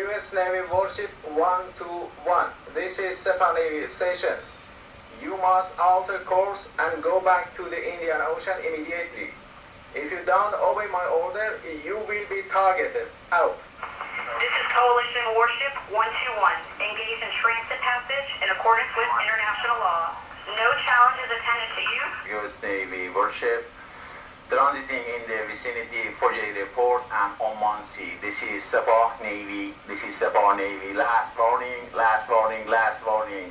US Navy warship 121. This is Sepang Navy station. You must alter course and go back to the Indian Ocean immediately. If you don't obey my order, you will be targeted. Out. This is Coalition Warship 121. Engage in transit passage in accordance with international law. No challenges attended to you. US Navy warship transiting in the vicinity Fujairah Port and Oman Sea. This is Sabah Navy. This is Sabah Navy. Last warning, last warning, last warning.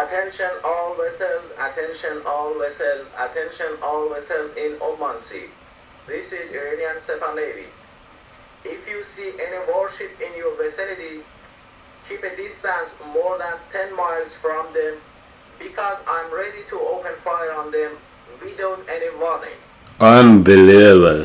Attention all vessels, attention all vessels, attention all vessels in Oman Sea. This is Iranian Sepang Navy. If you see any warship in your vicinity, keep a distance more than 10 miles from them because I'm ready to open fire on them without any warning. Unbelievable.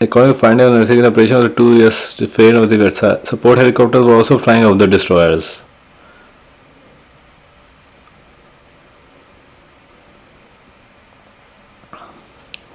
according to findings on the operation of the 2 US failed of the support helicopters were also flying over the destroyers.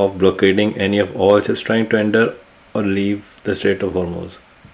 of blockading any of all ships trying to enter or leave the Strait of Hormuz.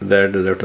that left.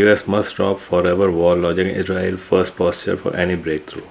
US must stop forever war logic in Israel first posture for any breakthrough.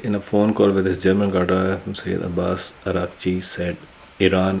In a phone call with his German counterpart, Sayyid Abbas Araghchi said Iran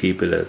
key pillars.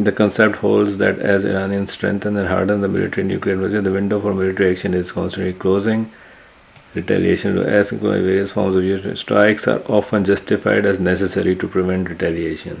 the concept holds that as Iranians strengthen and harden the military nuclear invasion, the window for military action is constantly closing. Retaliation to as various forms of US strikes are often justified as necessary to prevent retaliation.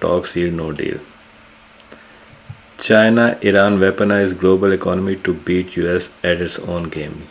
talks yield no deal. China Iran weaponized global economy to beat US at its own game.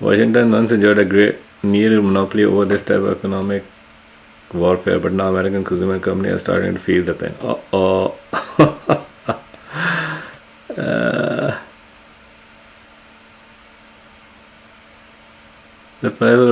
Washington once enjoyed a great near monopoly over this type of economic warfare, but now American consumer companies are starting to feel the pain.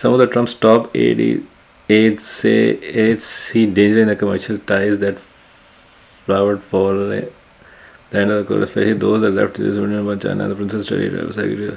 Some of the Trump's top aides see danger in the commercial ties that flowered for the end of the cold, especially those that left this union by China and the Princess Treasury Secretary.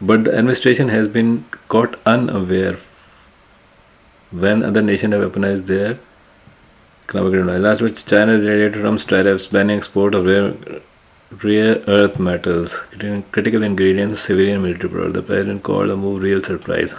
But the administration has been caught unaware when other nations have weaponized their economic advantage. Last week, China retaliated Trump's tariffs, banning export of rare earth metals, critical ingredients, civilian and military products. The president called the move real surprise.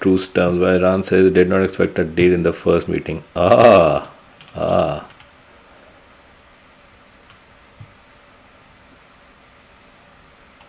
truce terms, while Iran says it did not expect a deal in the first meeting.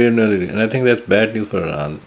and I think that's bad news for Iran.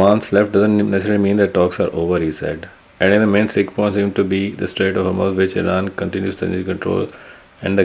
Vance left doesn't necessarily mean that talks are over, he said. Adding the main stick point seemed to be the Strait of Hormuz, which Iran continues to control, and the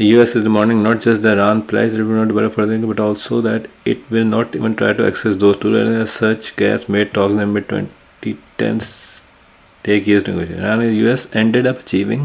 US is demanding not just the Iran pledge that it will not develop further, but also that it will not even try to access those tools. As such, gas made talks in the mid-2010s take years to negotiate. Iran and US ended up achieving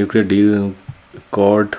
nuclear deal accord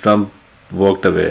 Trump walked away.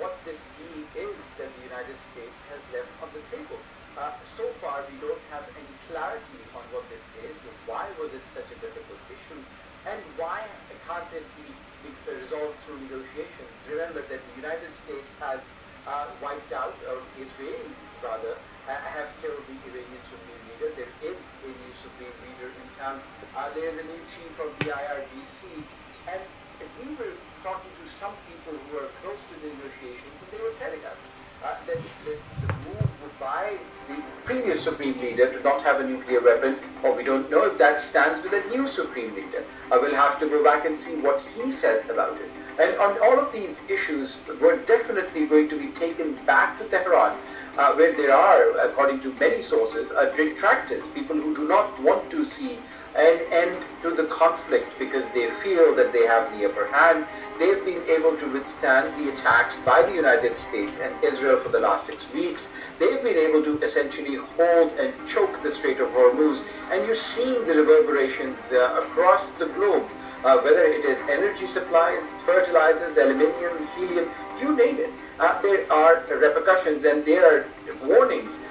What this deal is that the United States has left on the table. So far, we don't have any clarity on what this is, why was it such a difficult issue, and why can't it be resolved through negotiations. Remember that the United States has wiped out, or Israelis rather, have killed the Iranian Supreme Leader. There is a new Supreme Leader in town. There is a new chief of the IRGC. And we were talking to some people who are close to the negotiations, and they were telling us that the move by the previous Supreme Leader to not have a nuclear weapon, or we don't know if that stands with a new Supreme Leader. We'll have to go back and see what he says about it. And on all of these issues, we're definitely going to be taken back to Tehran, where there are, according to many sources, detractors, people who do not want to see an end to the conflict because they feel that they have the upper hand. They've been able to withstand the attacks by the United States and Israel for the last 6 weeks. They've been able to essentially hold and choke the Strait of Hormuz. And you're seeing the reverberations across the globe, whether it is energy supplies, fertilizers, aluminium, helium, you name it. There are repercussions, and there are warnings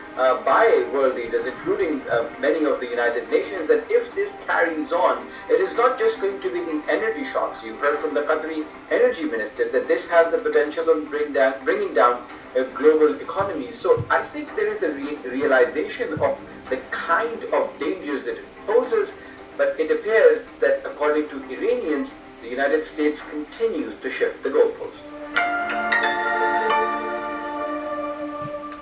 by world leaders, including many of the United Nations, that if this carries on, it is not just going to be the energy shocks. You heard from the Qatari energy minister that this has the potential of bringing down a global economy. So I think there is a realization of the kind of dangers that it poses, but it appears that according to Iranians, the United States continues to shift the goalpost.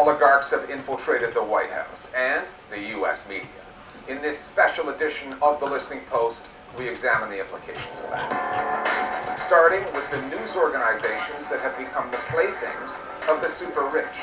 oligarchs have infiltrated the White House and the U.S. media. In this special edition of the Listening Post, we examine the implications of that. Starting with the news organizations that have become the playthings of the super rich.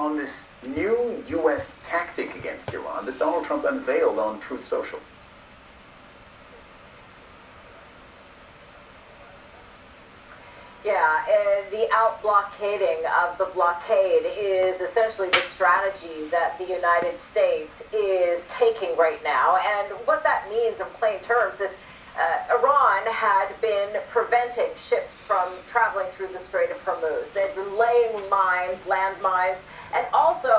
on this new U.S. tactic against Iran that Donald Trump unveiled on Truth Social. Yeah, the out-blockading of the blockade is essentially the strategy that the United States is taking right now. And what that means in plain terms is Iran had been preventing ships from traveling through the Strait of Hormuz. They had been laying mines, landmines, and also,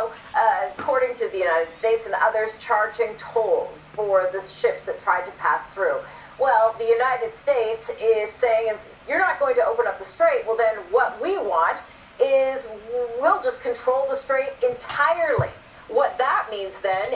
according to the United States and others, charging tolls for the ships that tried to pass through. Well, the United States is saying, if you're not going to open up the strait, well then what we want is we'll just control the strait entirely. What that means then...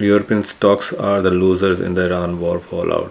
European stocks are the losers in the Iran war fallout.